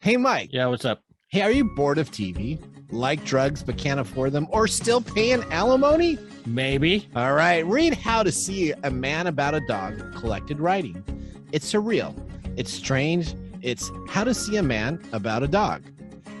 Hey, Mike. Yeah, what's up? Hey, are you bored of TV? Like drugs but can't afford them? Or still paying alimony? Maybe. All right, read How to See a Man About a Dog, collected writing. It's surreal. It's strange. It's How to See a Man About a Dog.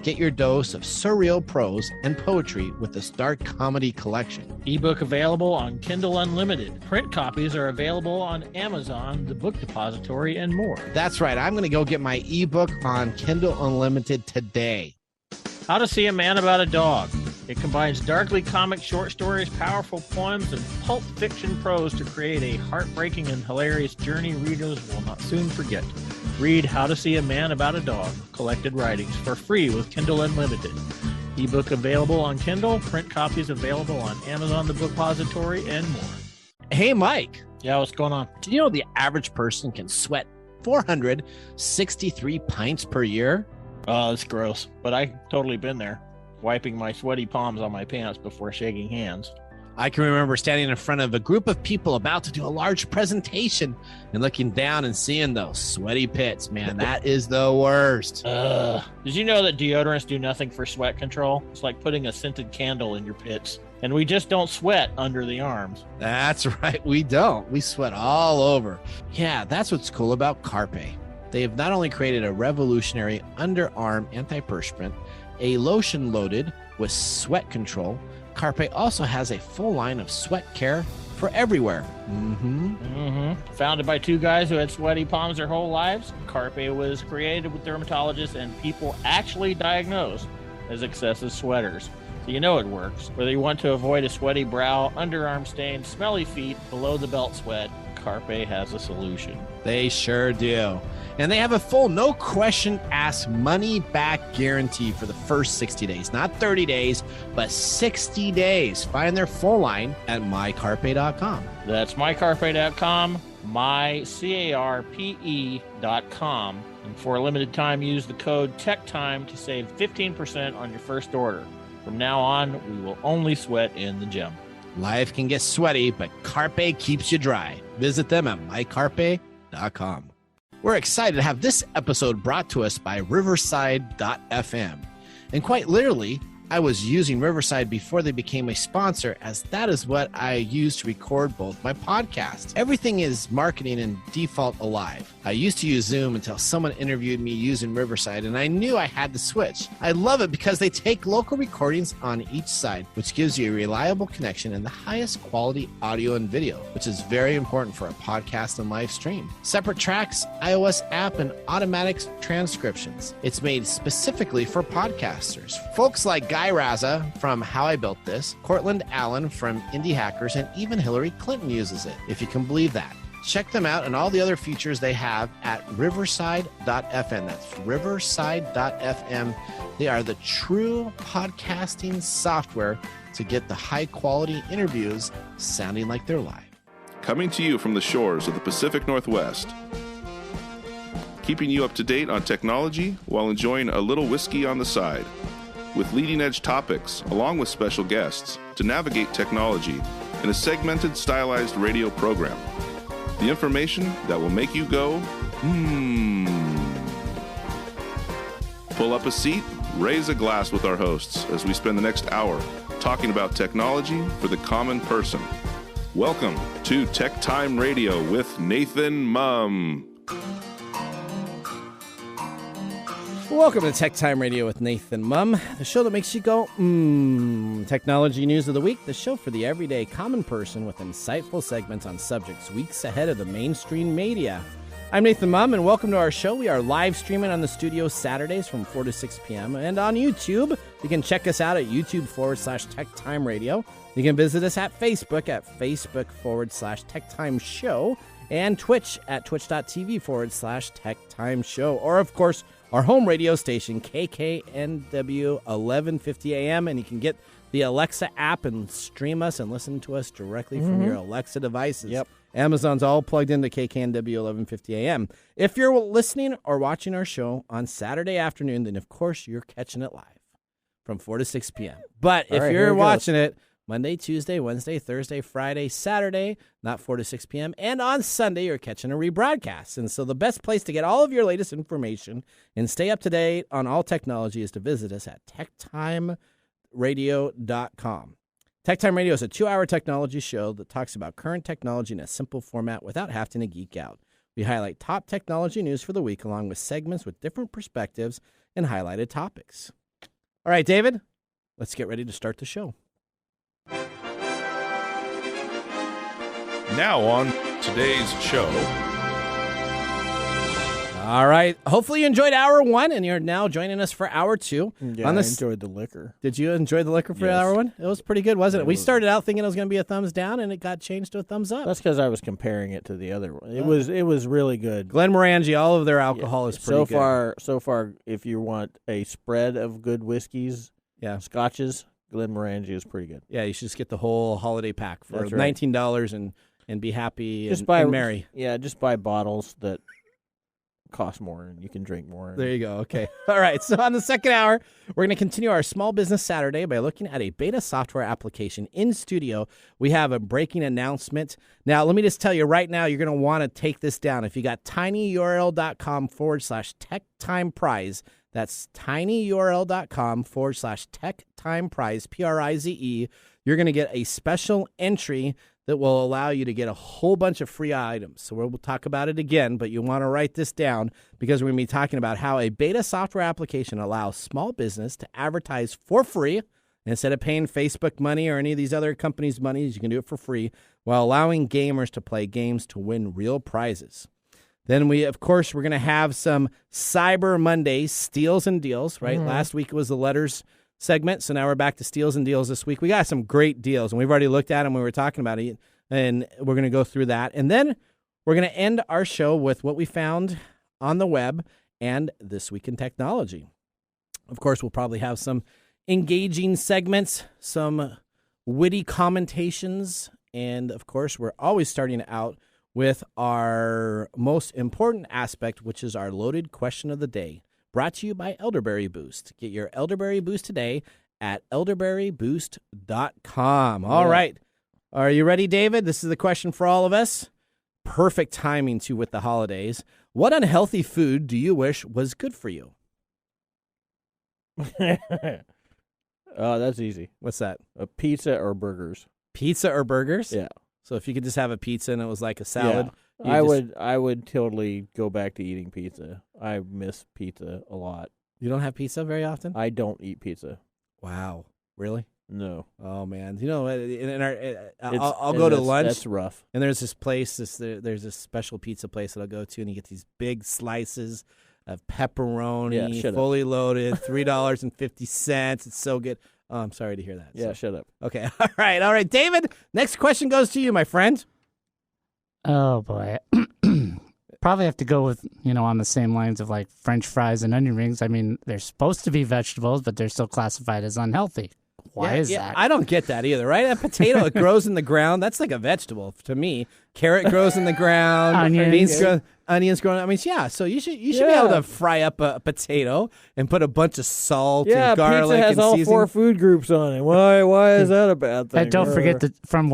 Get your dose of surreal prose and poetry with this dark comedy collection. Ebook available on Kindle Unlimited. Print copies are available on Amazon, the Book Depository, and more. That's right. I'm going to go get my ebook on Kindle Unlimited today. How to See a Man About a Dog. It combines darkly comic short stories, powerful poems, and pulp fiction prose to create a heartbreaking and hilarious journey readers will not soon forget. Read How to See a Man About a Dog, collected writings, for free with Kindle Unlimited. Ebook available on Kindle, print copies available on Amazon, the Book Depository, and more. Hey, Mike. Yeah, what's going on? Do you know the average person can sweat 463 pints per year? Oh, that's gross. But I've totally been there, wiping my sweaty palms on my pants before shaking hands. I can remember standing in front of a group of people about to do a large presentation and looking down and seeing those sweaty pits. Man, that is the worst. Did you know that deodorants do nothing for sweat control? It's like putting a scented candle in your pits. And we just don't sweat under the arms. That's right. We don't. We sweat all over. Yeah, that's what's cool about Carpe. They have not only created a revolutionary underarm antiperspirant, a lotion loaded with sweat control. Carpe also has a full line of sweat care for everywhere. Founded by two guys who had sweaty palms their whole lives, Carpe was created with dermatologists and people actually diagnosed as excessive sweaters. So you know it works. Whether you want to avoid a sweaty brow, underarm stain, smelly feet, below the belt sweat, Carpe has a solution. They sure do. And they have a full no question asked money back guarantee for the first 60 days. Not 30 days, but 60 days. Find their full line at mycarpe.com. That's mycarpe.com, mycarpe.com. And for a limited time, use the code TechTime to save 15% on your first order. From now on, we will only sweat in the gym. Life can get sweaty, but Carpe keeps you dry. Visit them at mycarpe.com. We're excited to have this episode brought to us by Riverside.fm. And quite literally, I was using Riverside before they became a sponsor, as that is what I use to record both my podcasts. Everything is marketing and default alive. I used to use Zoom until someone interviewed me using Riverside, and I knew I had to switch. I love it because they take local recordings on each side, which gives you a reliable connection and the highest quality audio and video, which is very important for a podcast and live stream. Separate tracks, iOS app, and automatic transcriptions. It's made specifically for podcasters. Folks like Guy Raza from How I Built This, Cortland Allen from Indie Hackers, and even Hillary Clinton uses it, if you can believe that. Check them out and all the other features they have at riverside.fm. That's riverside.fm. They are the true podcasting software to get the high quality interviews sounding like they're live. Coming to you from the shores of the Pacific Northwest. Keeping you up to date on technology while enjoying a little whiskey on the side. With leading edge topics, along with special guests, to navigate technology in a segmented, stylized radio program. The information that will make you go, Pull up a seat, raise a glass with our hosts as we spend the next hour talking about technology for the common person. Welcome to Tech Time Radio with Nathan Mumm. Welcome to Tech Time Radio with Nathan Mumm, the show that makes you go, Technology news of the week, the show for the everyday common person with insightful segments on subjects weeks ahead of the mainstream media. I'm Nathan Mumm, and welcome to our show. We are live streaming on the studio Saturdays from 4 to 6 p.m. and on YouTube. You can check us out at YouTube.com/Tech Time Radio. You can visit us at Facebook at Facebook.com/Tech Time Show and Twitch at Twitch.tv/Tech Time Show. Or, of course, our home radio station, KKNW 1150 AM, and you can get the Alexa app and stream us and listen to us directly from your Alexa devices. Yep. Amazon's all plugged into KKNW 1150 AM. If you're listening or watching our show on Saturday afternoon, then, of course, you're catching it live from 4 to 6 p.m. But if you're watching it Monday, Tuesday, Wednesday, Thursday, Friday, Saturday, not 4 to 6 p.m., and on Sunday, you're catching a rebroadcast. And so the best place to get all of your latest information and stay up to date on all technology is to visit us at TechTimeRadio.com. TechTime Radio is a 2-hour technology show that talks about current technology in a simple format without having to geek out. We highlight top technology news for the week along with segments with different perspectives and highlighted topics. All right, David, let's get ready to start the show. Now on today's show. All right. Hopefully you enjoyed hour 1, and you're now joining us for hour 2. Yeah, I enjoyed the liquor. Did you enjoy the liquor for hour 1? It was pretty good, wasn't it? We started out thinking it was going to be a thumbs down, and it got changed to a thumbs up. That's because I was comparing it to the other one. It was really good. Glenmorangie, all of their alcohol is pretty good. So far, if you want a spread of good whiskeys, scotches, Glenmorangie is pretty good. Yeah, you should just get the whole holiday pack for $19 and be happy and merry. Yeah, just buy bottles that cost more and you can drink more. There you go. Okay. All right. So on the second hour, we're going to continue our Small Business Saturday by looking at a beta software application. In studio, we have a breaking announcement. Now, let me just tell you right now, you're going to want to take this down. If you got tinyurl.com/TechTimePrize, that's tinyurl.com/TechTimePrize, Prize, you're going to get a special entry that will allow you to get a whole bunch of free items. So we'll talk about it again, but you want to write this down because we're going to be talking about how a beta software application allows small business to advertise for free. Instead of paying Facebook money or any of these other companies' money, you can do it for free while allowing gamers to play games to win real prizes. Then we're going to have some Cyber Mondays, steals and deals, right? Mm-hmm. Last week was the letters segment, so now we're back to steals and deals this week. We got some great deals, and we've already looked at them when we were talking about it, and we're going to go through that. And then we're going to end our show with what we found on the web and This Week in Technology. Of course, we'll probably have some engaging segments, some witty commentations, and of course, we're always starting out with our most important aspect, which is our loaded question of the day. Brought to you by Elderberry Boost. Get your Elderberry Boost today at elderberryboost.com. All right. Are you ready, David? This is the question for all of us. Perfect timing, too, with the holidays. What unhealthy food do you wish was good for you? Oh, that's easy. What's that? A pizza or burgers. Pizza or burgers? Yeah. So if you could just have a pizza and it was like a salad. Yeah. I would totally go back to eating pizza. I miss pizza a lot. You don't have pizza very often? I don't eat pizza. Wow. Really? No. Oh, man. You know, I'll go to lunch. That's rough. And there's this place, there's this special pizza place that I'll go to, and you get these big slices of pepperoni, fully loaded, $3.50. It's so good. Oh, I'm sorry to hear that. Yeah, shut up. Okay. All right. David, next question goes to you, my friend. Oh, boy. Probably have to go with, on the same lines of like French fries and onion rings. I mean, they're supposed to be vegetables, but they're still classified as unhealthy. Why is that? I don't get that either, right? A potato, it grows in the ground. That's like a vegetable to me. Carrot grows in the ground. Onions grow. I mean, yeah. So you should be able to fry up a potato and put a bunch of salt and garlic pizza has and all seasoning. 4 food groups on it. Why is that a bad thing? And don't forget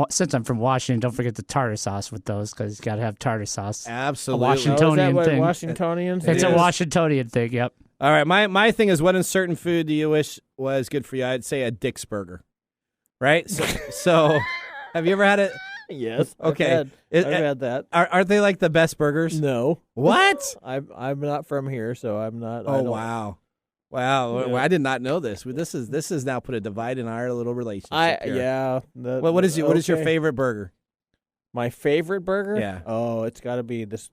since I'm from Washington, don't forget the tartar sauce with those because you got to have tartar sauce. Absolutely. A Washingtonian thing. Washingtonians? It's a Washingtonian thing. Yep. All right. My thing is, what uncertain food do you wish was good for you? I'd say a Dick's burger. Right. So have you ever had it? Yes. Okay. I've had that. Aren't they like the best burgers? No. What? I'm not from here, so I'm not. Oh, wow. Wow. Yeah. I did not know this. This is now put a divide in our little relationship here. What is your favorite burger? My favorite burger? Yeah. Oh, it's got to be this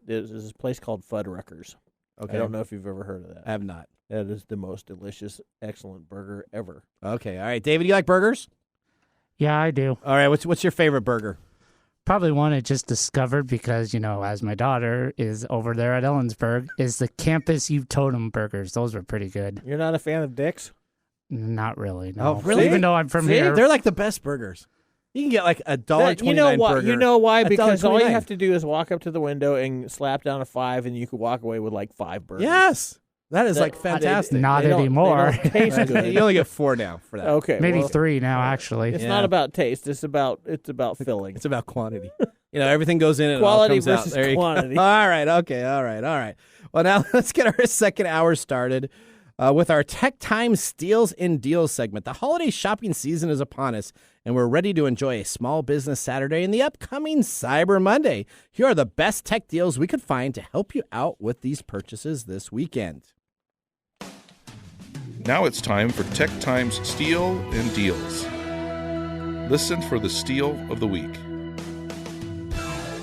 place called Fuddruckers. Okay. I don't know if you've ever heard of that. I have not. That is the most delicious, excellent burger ever. Okay. All right. David, you like burgers? Yeah, I do. All right. What's your favorite burger? Probably one I just discovered because, as my daughter is over there at Ellensburg, is the Campus U Totem burgers. Those were pretty good. You're not a fan of Dick's? Not really, no. Oh, really? Even though I'm from here. They're like the best burgers. You can get like $1.29 burger. You know why? Because all you have to do is walk up to the window and slap down a $5, and you can walk away with like 5 burgers. Yes. That is fantastic. Not They don't anymore. taste good. You only get 4 now for that. Okay, Maybe well, 3 now, actually. It's Yeah. not about taste. It's about filling. It's about quantity. Everything goes in and Quality it all comes versus out. There you go. quantity. All right. Okay. All right. Well, now let's get our second hour started with our Tech Time Steals and Deals segment. The holiday shopping season is upon us, and we're ready to enjoy a small business Saturday and the upcoming Cyber Monday. Here are the best tech deals we could find to help you out with these purchases this weekend. Now it's time for Tech Time's Steal and Deals. Listen for the steal of the week.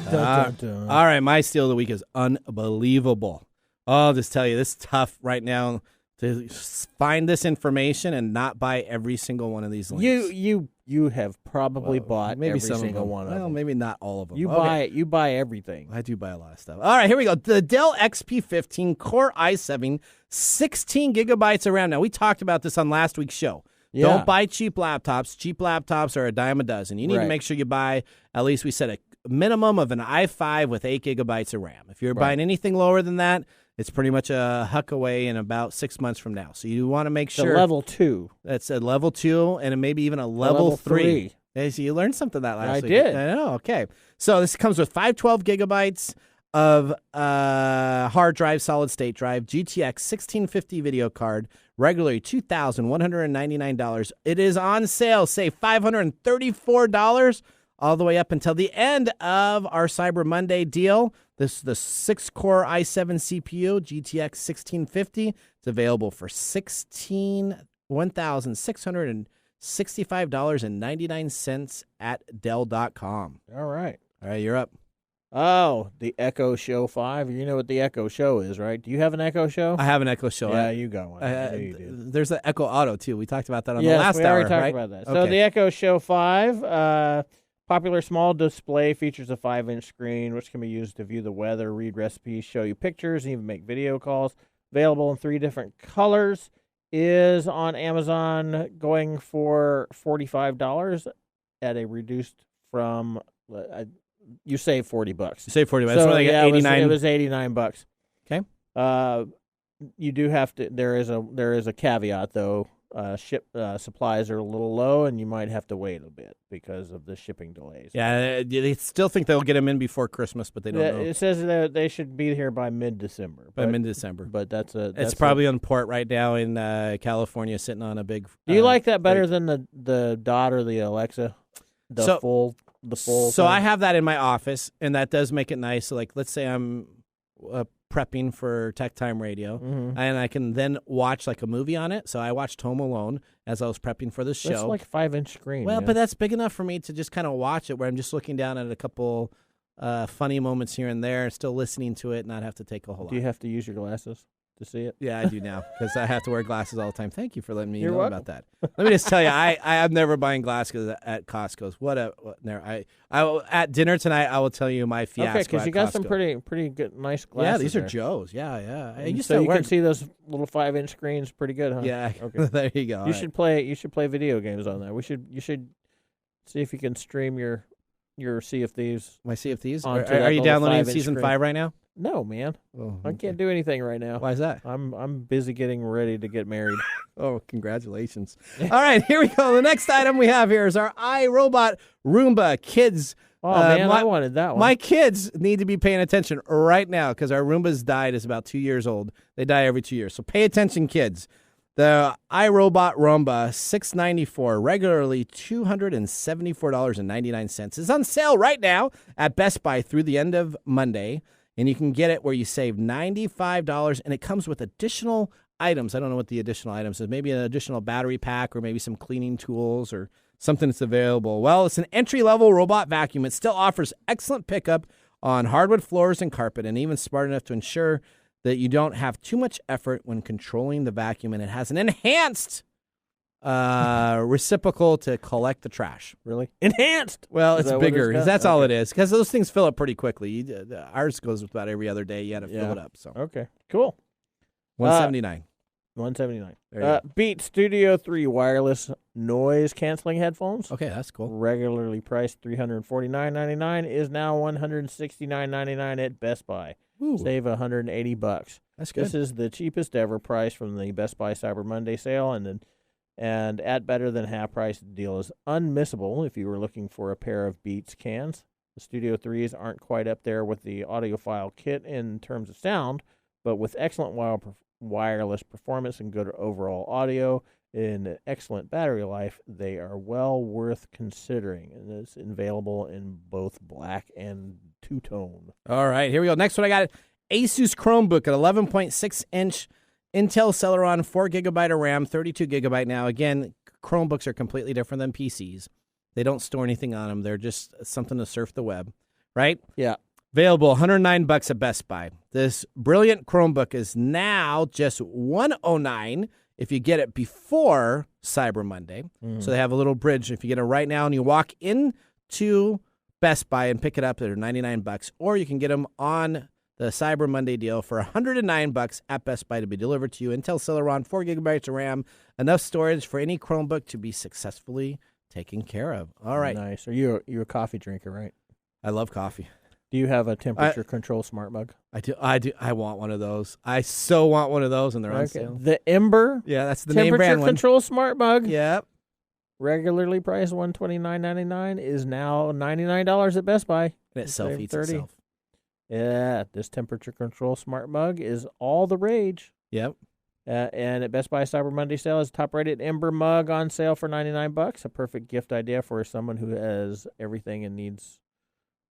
Dun, dun, dun. All right, my steal of the week is unbelievable. I'll just tell you, this is tough right now to find this information and not buy every single one of these links. You have probably bought maybe every some single of them. one of Well, them. maybe not all of them. You Okay. buy everything. I do buy a lot of stuff. All right, here we go. The Dell XP15 Core i7, 16 gigabytes of RAM. Now, we talked about this on last week's show. Yeah. Don't buy cheap laptops. Cheap laptops are a dime a dozen. You need to Right. make sure you buy, at least we said, a minimum of an i5 with 8 gigabytes of RAM. If you're buying anything lower than that, it's pretty much a huck away in about 6 months from now. So you want to make The sure level 2. that's a level 2 and maybe even a level 3. Hey, so you learned something that last I week. did. I know. Okay. So this comes with 512 gigabytes of hard drive, solid state drive, GTX 1650 video card, regularly $2,199. It is on sale, save $534 all the way up until the end of our Cyber Monday deal. This is the 6-core i7 CPU, GTX 1650. It's available for $1,665.99 at Dell.com. All right. All right, you're up. Oh, the Echo Show 5. You know what the Echo Show is, right? Do you have an Echo Show? I have an Echo Show. Yeah, you got one. I know you do. There's an Echo Auto, too. We talked about that on Yes, the last we hour, already talked right? about that. Okay. So the Echo Show 5, popular small display, features a 5-inch screen, which can be used to view the weather, read recipes, show you pictures, and even make video calls. Available in 3 different colors. Is on Amazon going for $45 at a reduced from... you save $40. You save $40. So That's like yeah, 89. it was $89. Okay. You do have to. There is a caveat though. Supplies are a little low, and you might have to wait a bit because of the shipping delays. Yeah, they still think they'll get them in before Christmas, but they don't know. It says that they should be here by mid-December. By mid-December. But that's It's probably on port right now in California, sitting on a big... Do you like that better than the Dot or the Alexa? The full So thing? I have that in my office, and that does make it nice. So, like, let's say I'm prepping for Tech Time Radio, and I can then watch like a movie on it. So I watched Home Alone as I was prepping for the show. That's like a 5-inch screen. Well, man. but that's big enough for me to just kind of watch it, where I'm just looking down at a couple funny moments here and there, and still listening to it, and not have to take a whole lot. Do you have to use your glasses to see it? Yeah, I do now because I have to wear glasses all the time. Thank you for letting me You're know welcome. about that. Let me just tell you, I'm never buying glasses at Costco's. At dinner tonight, I will tell you my fiasco. Okay, because you got some pretty good, nice glasses. Yeah, these are there. Joe's. Yeah. I used So to you wear. can see those little 5-inch screens pretty good, huh? Yeah. Okay. There you go. You should play video games on that. You should see if you can stream your Sea of Thieves. My Sea of Thieves. Onto Are that you little downloading 5-inch season screen. 5 right now? No, man. Oh, I can't do anything right now. Why is that? I'm busy getting ready to get married. Oh, congratulations. All right, here we go. The next item we have here is our iRobot Roomba Kids. Oh, man, I wanted that one. My kids need to be paying attention right now because our Roomba's died. Is about 2 years old. They die every 2 years. So pay attention, kids. The iRobot Roomba $694, regularly $274.99, is on sale right now at Best Buy through the end of Monday. And you can get it where you save $95, and it comes with additional items. I don't know what the additional items is. Maybe an additional battery pack or maybe some cleaning tools or something that's available. Well, it's an entry-level robot vacuum. It still offers excellent pickup on hardwood floors and carpet, and even smart enough to ensure that you don't have too much effort when controlling the vacuum, and it has an enhanced reciprocal to collect the trash. Really? Enhanced! Well, Is it's that what it's bigger. got? That's all Okay. it is. Because those things fill up pretty quickly. Ours goes about every other day. You got to fill it up. So Okay, cool. $179. $179. There you go. Beats Studio 3 wireless noise canceling headphones. Okay, that's cool. Regularly priced $349.99 is now $169.99 at Best Buy. Ooh. Save $180. That's good. This is the cheapest ever price from the Best Buy Cyber Monday sale, and at better than half price, the deal is unmissable if you were looking for a pair of Beats cans. The Studio 3s aren't quite up there with the audiophile kit in terms of sound, but with excellent wireless performance and good overall audio and excellent battery life, they are well worth considering. And it's available in both black and two-tone. All right, here we go. Next one I got Asus Chromebook at 11.6-inch Intel Celeron, 4 gigabyte of RAM, 32 gigabyte. Now, again, Chromebooks are completely different than PCs. They don't store anything on them. They're just something to surf the web, right? Yeah. Available $109 at Best Buy. This brilliant Chromebook is now just $109 if you get it before Cyber Monday. So they have a little bridge. If you get it right now and you walk into Best Buy and pick it up, they're $99, or you can get them on the Cyber Monday deal for $109 at Best Buy to be delivered to you. Intel Celeron, 4 gigabytes of RAM, enough storage for any Chromebook to be successfully taken care of. All right. Nice. Are you a coffee drinker, right? I love coffee. Do you have a temperature control smart mug? I do. I want one of those. I so want one of those, and they're on sale. The Ember. Yeah, that's the name brand temperature one. control smart mug. Yep. Regularly priced $129.99 is now $99 at Best Buy. And it self-heats $30. itself. Yeah, this temperature control smart mug is all the rage. Yep. And at Best Buy Cyber Monday sale is top-rated Ember mug on sale for $99. A perfect gift idea for someone who has everything and needs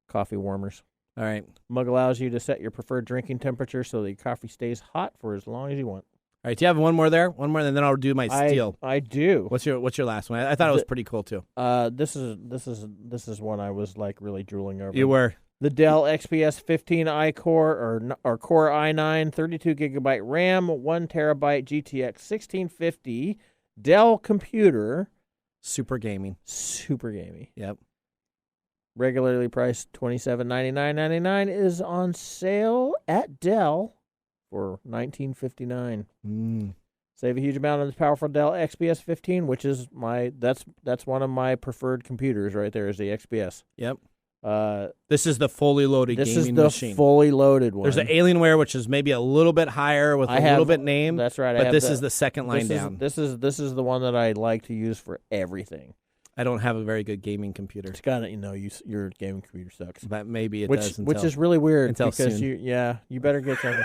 coffee warmers. All right. Mug allows you to set your preferred drinking temperature so that your coffee stays hot for as long as you want. All right. Do you have one more there? One more, and then I'll do my steal. I do. What's your last one? I thought it was pretty cool too. This is one I was like really drooling over. You were. The Dell XPS 15 iCore or Core i9, 32 gigabyte RAM, 1 terabyte GTX 1650 Dell computer. Super gaming. Super gamey. Yep. Regularly priced $27.99.99 is on sale at Dell for $19.59. Save a huge amount on this powerful Dell XPS 15, which is that's one of my preferred computers right there is the XPS. Yep. This is the fully loaded gaming machine. This is the fully loaded one. There's the Alienware, which is maybe a little bit higher with a little bit name. That's right. But this is the second line down. This is the one that I like to use for everything. I don't have a very good gaming computer. It's got your gaming computer sucks. But maybe it does. Until, which is really weird because soon. you better get something.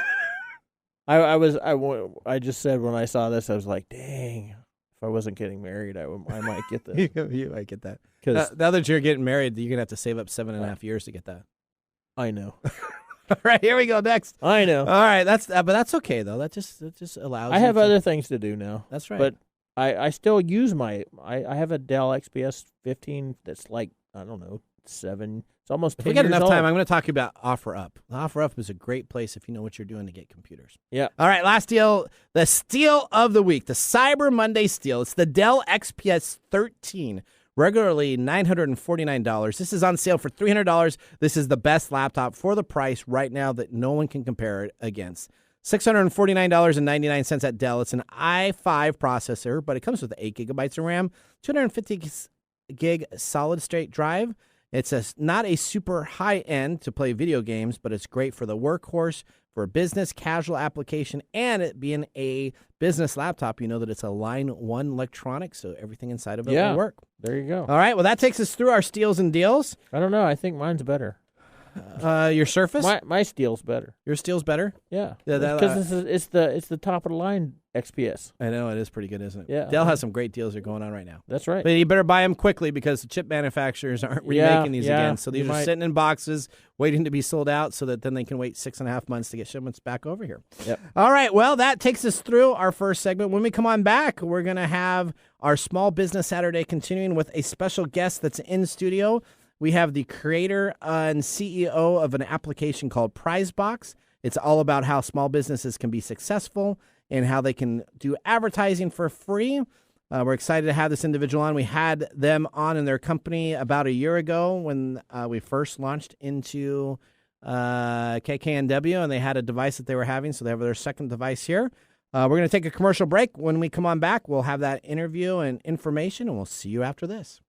I just said when I saw this I was like, dang. If I wasn't getting married, I might get this. You might get that. Because now that you're getting married, you're going to have to save up 7.5 years to get that. I know. All right, here we go. Next. I know. All right, but that's okay, though. That just allows I have other things to do now. That's right. But I still use I have a Dell XPS 15 that's like, I don't know, 7. It's almost 10 If we get years enough old. time, I'm going to talk about OfferUp. OfferUp is a great place if you know what you're doing to get computers. Yeah. All right, last deal, the steal of the week, the Cyber Monday steal. It's the Dell XPS 13, regularly $949. This is on sale for $300. This is the best laptop for the price right now that no one can compare it against. $649.99 at Dell. It's an i5 processor, but it comes with 8 gigabytes of RAM, 250 gig solid-state drive. It's not a super high-end to play video games, but it's great for the workhorse, for a business, casual application, and it being a business laptop, you know that it's a Line 1 electronic, so everything inside of it will work. There you go. All right, well, that takes us through our steals and deals. I don't know. I think mine's better. Your Surface? My steel's better. Your steel's better? Yeah. Yeah, because it's the top of the line XPS. I know, it is pretty good, isn't it? Yeah. Dell has some great deals that are going on right now. That's right. But you better buy them quickly because the chip manufacturers aren't remaking these again. So these are sitting in boxes waiting to be sold out so that then they can wait 6.5 months to get shipments back over here. Yep. All right, well, that takes us through our first segment. When we come on back, we're going to have our Small Business Saturday continuing with a special guest that's in studio. We have the creator and CEO of an application called Pryzebox. It's all about how small businesses can be successful and how they can do advertising for free. We're excited to have this individual on. We had them on in their company about a year ago when we first launched into KKNW, and they had a device that they were having, so they have their second device here. We're going to take a commercial break. When we come on back, we'll have that interview and information, and we'll see you after this.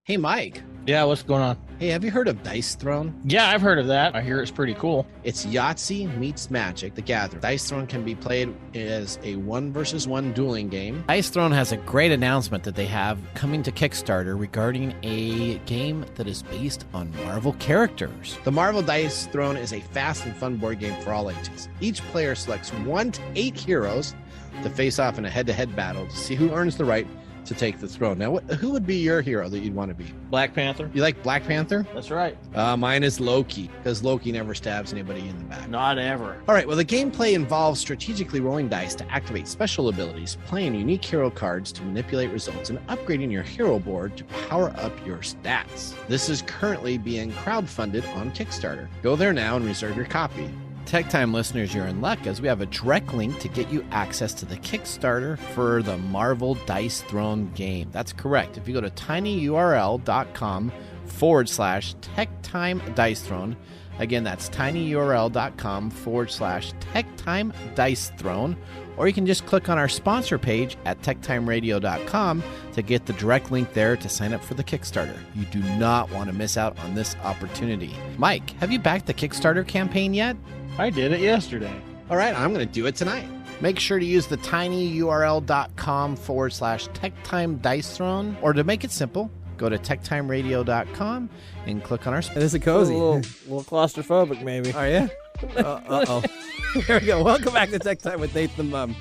Hey, Mike. Yeah, what's going on? Hey, have you heard of Dice Throne? Yeah, I've heard of that. I hear it's pretty cool. It's Yahtzee meets Magic: The Gathering. Dice Throne can be played as a 1-versus-1 dueling game. Dice Throne has a great announcement that they have coming to Kickstarter regarding a game that is based on Marvel characters. The Marvel Dice Throne is a fast and fun board game for all ages. Each player selects 1 to 8 heroes to face off in a head-to-head battle to see who earns the right to take the throne. Now, who would be your hero that you'd want to be? Black Panther? You like Black Panther? That's right. Mine is Loki, because Loki never stabs anybody in the back. Not ever. All right, well, the gameplay involves strategically rolling dice to activate special abilities, playing unique hero cards to manipulate results, and upgrading your hero board to power up your stats. This is currently being crowdfunded on Kickstarter. Go there now and reserve your copy. TechTime listeners, you're in luck, as we have a direct link to get you access to the Kickstarter for the Marvel Dice Throne game. That's correct. If you go to tinyurl.com/TechTime Dice Throne, again, that's tinyurl.com/TechTime Dice Throne, or you can just click on our sponsor page at techtimeradio.com to get the direct link there to sign up for the Kickstarter. You do not want to miss out on this opportunity. Mike, have you backed the Kickstarter campaign yet? I did it yesterday. All right, I'm going to do it tonight. Make sure to use the tinyurl.com/TechTime Dice Throne, or to make it simple, go to techtimeradio.com and click on our It is a cozy. A little claustrophobic, maybe. Are you? Uh-oh. There we go. Welcome back to Tech Time with Nathan Mumm,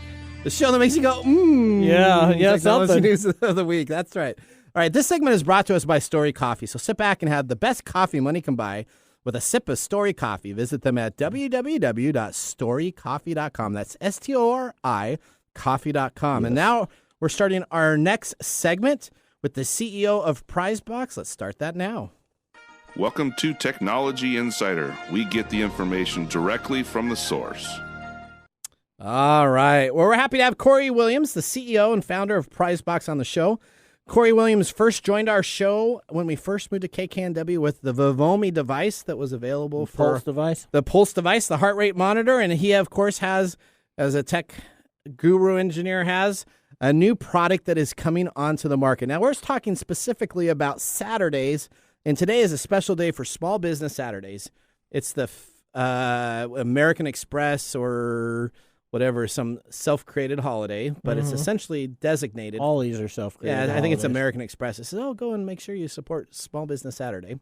the show that makes you go, Yeah, Technology something. News of the week. That's right. All right, this segment is brought to us by Story Coffee. So sit back and have the best coffee money can buy with a sip of Story Coffee. Visit them at www.storycoffee.com. That's STORI coffee.com. Yes. And now we're starting our next segment with the CEO of Pryzebox. Let's start that now. Welcome to Technology Insider. We get the information directly from the source. All right. Well, we're happy to have Corey Williams, the CEO and founder of Pryzebox, on the show. Corey Williams first joined our show when we first moved to KKNW with the Vivomi device that was available for Pulse device. the Pulse device, the heart rate monitor. And he, of course, has, as a tech guru engineer, has a new product that is coming onto the market. Now, we're talking specifically about Saturdays, and today is a special day for Small Business Saturdays. It's the American Express or whatever, some self-created holiday, but it's essentially designated. All these are self-created. Yeah, I think it's holidays. American Express. It says, go and make sure you support Small Business Saturday.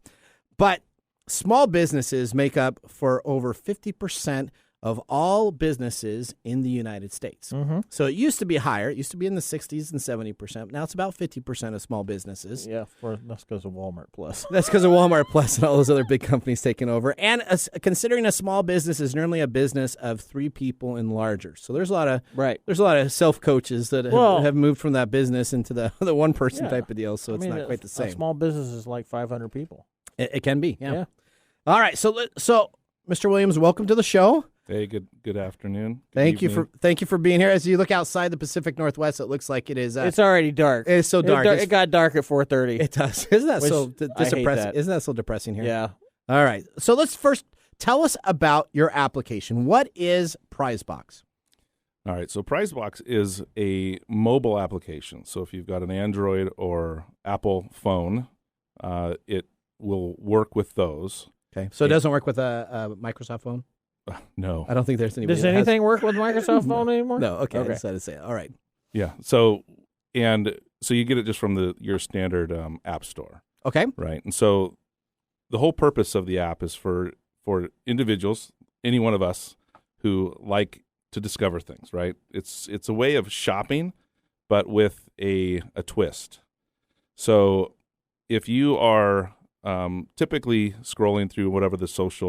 But small businesses make up for over 50% of all businesses in the United States. Mm-hmm. So it used to be higher. It used to be in the 60s and 70%. Now it's about 50% of small businesses. Yeah, that's because of Walmart Plus. That's because of Walmart Plus and all those other big companies taking over. And considering a small business is normally a business of 3 people and larger. So there's a lot of self-coaches that have moved from that business into the one-person type of deal. So it's not quite the same. A small business is like 500 people. It can be, yeah. All right, so Mr. Williams, welcome to the show. Hey, good afternoon. Thank you for being here. As you look outside the Pacific Northwest, it looks like it is. It's already dark. It's so dark. It got dark at 4:30. It does. Isn't that so I hate depressing? that. Isn't that so depressing here? Yeah. All right. So let's first tell us about your application. What is Pryzebox? All right, so Pryzebox is a mobile application. So if you've got an Android or Apple phone, it will work with those. Okay. So it doesn't work with a Microsoft phone? No. I don't think there's anybody. Does anything work with Microsoft Phone anymore? No. Okay. I decided to say it. All right. Yeah. So you get it just from your standard app store. Okay. Right. And so the whole purpose of the app is for individuals, any one of us who like to discover things, right? It's a way of shopping, but with a twist. So if you are typically scrolling through whatever the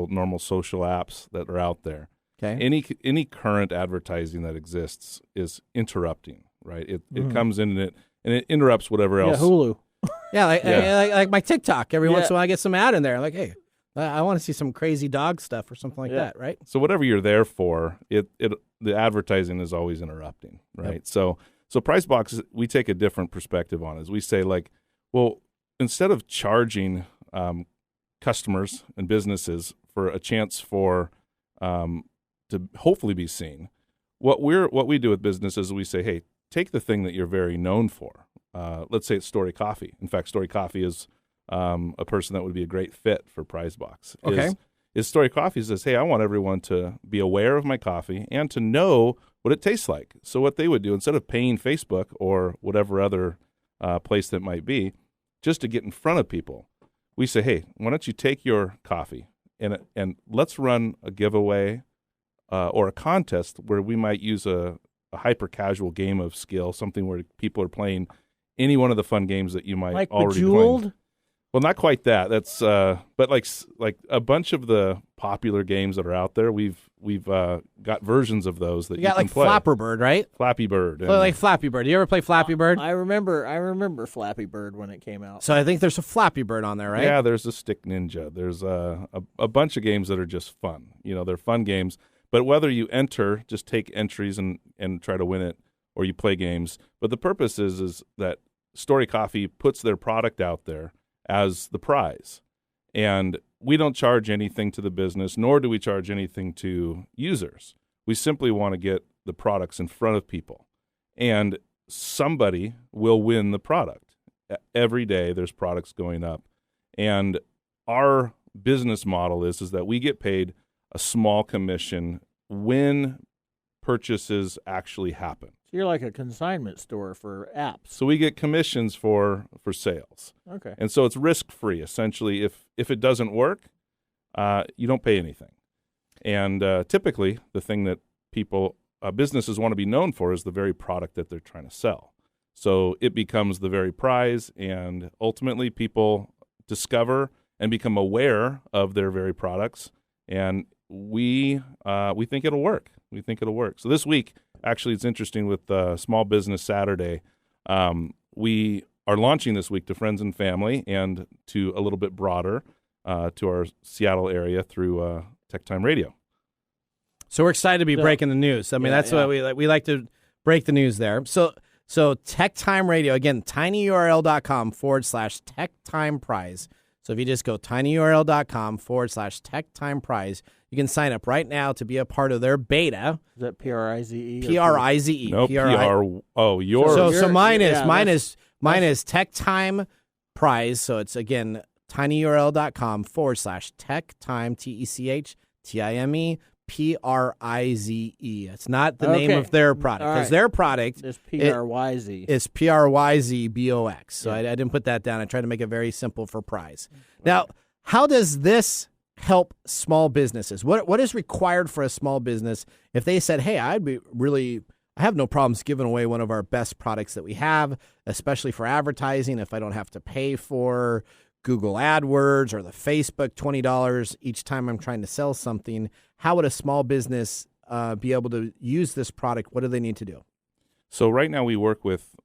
normal social apps that are out there, okay, any current advertising that exists is interrupting, right? It comes in and it interrupts whatever else. Yeah, Hulu. Like my TikTok. Every once in a while I get some ad in there. Like, hey, I want to see some crazy dog stuff or something like that, right? So whatever you're there for, the advertising is always interrupting, right? Yep. So Pryzebox, we take a different perspective on it. As we say, like, well, instead of charging customers and businesses for a chance to hopefully be seen, what we do with businesses is we say, hey, take the thing that you're very known for. Let's say it's Story Coffee. In fact, Story Coffee is a person that would be a great fit for Pryzebox. Okay. Is Story Coffee says, hey, I want everyone to be aware of my coffee and to know what it tastes like. So what they would do, instead of paying Facebook or whatever other place that might be, just to get in front of people, we say, hey, why don't you take your coffee and let's run a giveaway or a contest where we might use a hyper-casual game of skill, something where people are playing any one of the fun games that you might Like already be Bejeweled? playing. Well, not quite that. That's but like a bunch of the popular games that are out there, we've got versions of those that You you got can like play. Flapper Bird, right? Flappy Bird. Play like Flappy Bird. Do you ever play Flappy Bird? I remember Flappy Bird when it came out. So I think there's a Flappy Bird on there, right? Yeah, there's a Stick Ninja. There's a bunch of games that are just fun. They're fun games. But whether you enter, just take entries and try to win it, or you play games. But the purpose is that Story Coffee puts their product out there as the prize. And we don't charge anything to the business, nor do we charge anything to users. We simply want to get the products in front of people. And somebody will win the product. Every day there's products going up. And our business model is that we get paid a small commission when purchases actually happen. So you're like a consignment store for apps. So we get commissions for sales. Okay. And so it's risk-free. Essentially, if it doesn't work, you don't pay anything. And typically, the thing that businesses want to be known for is the very product that they're trying to sell. So it becomes the very prize, and ultimately people discover and become aware of their very products, and we think it'll work. We think it'll work. So this week, actually, it's interesting with Small Business Saturday. We are launching this week to friends and family and to a little bit broader to our Seattle area through TechTime Radio. So we're excited to be breaking the news. I mean, that's what we like to break the news there. So TechTime Radio, again, tinyurl.com/TechTime Prize. So if you just go tinyurl.com/TechTime Prize, you can sign up right now to be a part of their beta. Is that Prize? Prize. No, PR. Oh, yours. So mine is TechTime Prize. So it's, again, tinyurl.com/TechTime, TechTime Prize. It's not the name of their product, because their product is Pryz. It's Pryzebox. So I didn't put that down. I tried to make it very simple for prize. Now, how does this help small businesses? What is required for a small business if they said, hey, I have no problems giving away one of our best products that we have, especially for advertising, if I don't have to pay for Google AdWords or the Facebook $20 each time I'm trying to sell something. How would a small business be able to use this product? What do they need to do? So right now we work with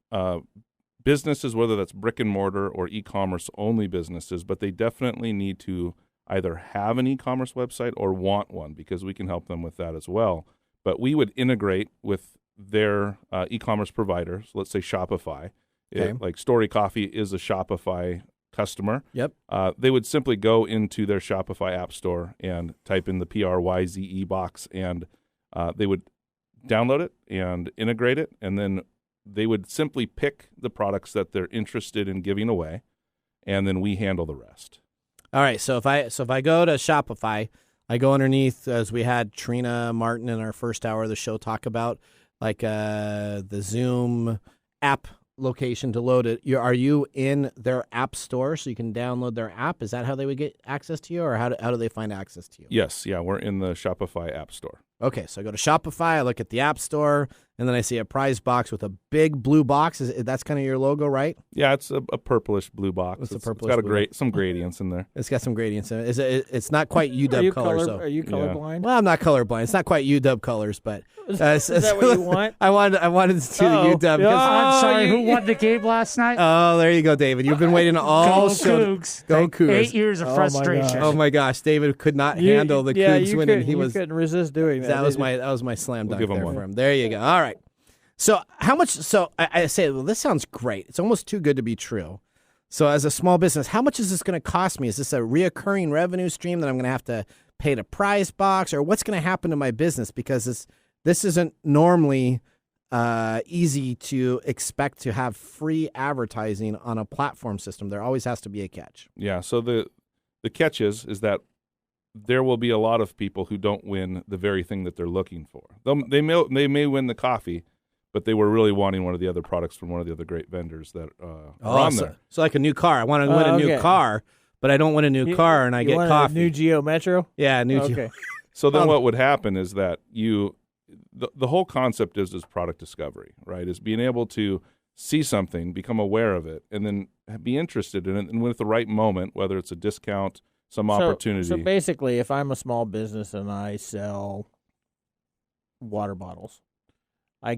businesses, whether that's brick and mortar or e-commerce only businesses, but they definitely need to either have an e-commerce website or want one, because we can help them with that as well. But we would integrate with their e-commerce providers, let's say Shopify. Okay. Like Story Coffee is a Shopify customer. Yep. They would simply go into their Shopify app store and type in the Pryze box, and they would download it and integrate it, and then they would simply pick the products that they're interested in giving away, and then we handle the rest. All right. So if I go to Shopify, I go underneath, as we had Trina Martin in our first hour of the show talk about, like the Zoom app location to load it. Are you in their app store so you can download their app? Is that how they would get access to you, or how do they find access to you? Yes. Yeah, we're in the Shopify app store. Okay, so I go to Shopify, I look at the App Store, and then I see a Pryzebox with a big blue box. That's kind of your logo, right? Yeah, it's a purplish blue box. It's got some gradients in there. It's got some gradients in it. It's not quite UW colors. Are you colorblind? Well, I'm not colorblind. It's not quite UW colors, but is that what you want? I wanted to do UW. I'm sorry. Who won the game last night? Oh, there you go, David. You've been waiting all Go show. Cougs. Go Cougs. 8 years of frustration. Oh my gosh, David could not handle the Cougs winning. You couldn't resist doing that. That was my slam dunk give him there one. for him. There you go. All right. So how much? So I say, well, this sounds great. It's almost too good to be true. So as a small business, how much is this going to cost me? Is this a reoccurring revenue stream that I'm going to have to pay to Pryzebox, or what's going to happen to my business? Because this isn't normally easy to expect to have free advertising on a platform system. There always has to be a catch. Yeah. So the catch is that there will be a lot of people who don't win the very thing that they're looking for. They may win the coffee, but they were really wanting one of the other products from one of the other great vendors that are on there. So like a new car. I want to win a new car, but I don't win a new car, and I get coffee. A new Geo Metro? Yeah, new Geo. Okay. So then what would happen is that the whole concept is product discovery, right? Is being able to see something, become aware of it, and then be interested in it, and with the right moment, whether it's a discount, some opportunity. So basically, if I'm a small business and I sell water bottles, I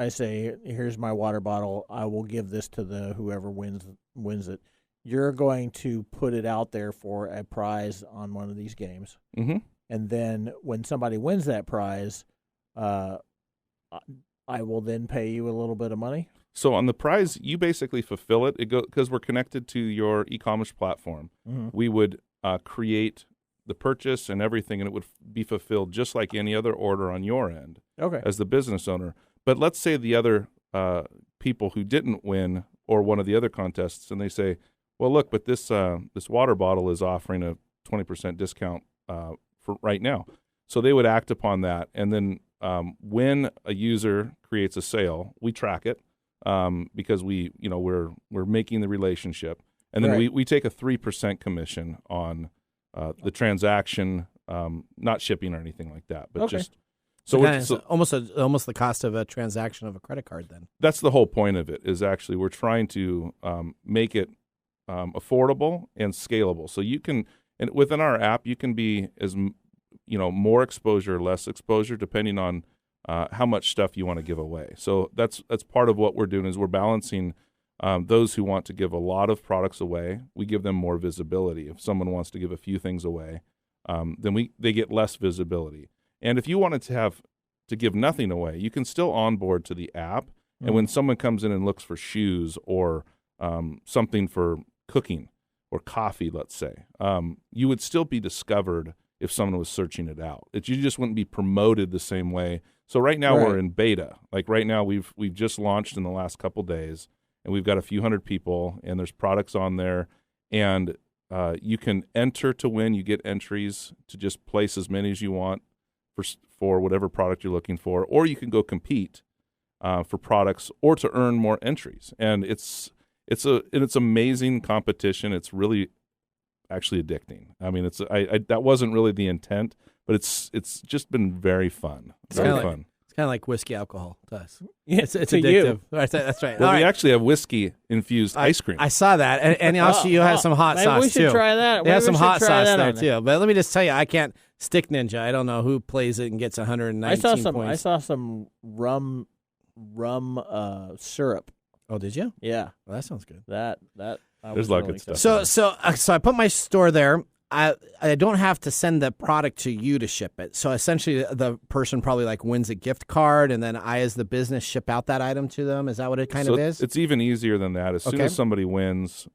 say, here's my water bottle. I will give this to whoever wins it. You're going to put it out there for a prize on one of these games. Mm-hmm. And then when somebody wins that prize, I will then pay you a little bit of money. So on the prize, you basically fulfill it. It goes because we're connected to your e-commerce platform. Mm-hmm. We would create the purchase and everything, and it would be fulfilled just like any other order on your end as the business owner. But let's say the other people who didn't win or one of the other contests, and they say, well, look, but this water bottle is offering a 20% discount for right now. So they would act upon that. And then when a user creates a sale, we track it because we're making the relationship. And then we take a 3% commission on the transaction, not shipping or anything like that, but just so almost the cost of a transaction of a credit card. Then that's the whole point of it. Is actually we're trying to make it affordable and scalable. So you can, and within our app, you can be as more exposure, less exposure, depending on how much stuff you want to give away. So that's part of what we're doing is we're balancing. Those who want to give a lot of products away, we give them more visibility. If someone wants to give a few things away, then they get less visibility. And if you wanted to give nothing away, you can still onboard to the app. Mm-hmm. And when someone comes in and looks for shoes or something for cooking or coffee, let's say, you would still be discovered if someone was searching it out. You just wouldn't be promoted the same way. So right now we're in beta. Like right now we've just launched in the last couple days. And we've got a few hundred people, and there's products on there. And you can enter to win. You get entries to just place as many as you want for whatever product you're looking for. Or you can go compete for products or to earn more entries. And it's amazing competition. It's really actually addicting. I mean, that wasn't really the intent, but it's just been very fun. Very fun. It's kind of like whiskey alcohol to us. Yeah, it's addictive. That's right. Well, we actually have whiskey-infused ice cream. I saw that. And also you have some hot sauce, we should too. Try that. They have some hot sauce there, too. But let me just tell you, I can't stick ninja. I don't know who plays it and gets 119 points. I saw some rum syrup. Oh, did you? Yeah. Well, that sounds good. There's a lot of good stuff. So I put my store there. I don't have to send the product to you to ship it. So essentially, the person probably wins a gift card, and then I, as the business, ship out that item to them. Is that what it kind of is? It's even easier than that. As soon as somebody wins,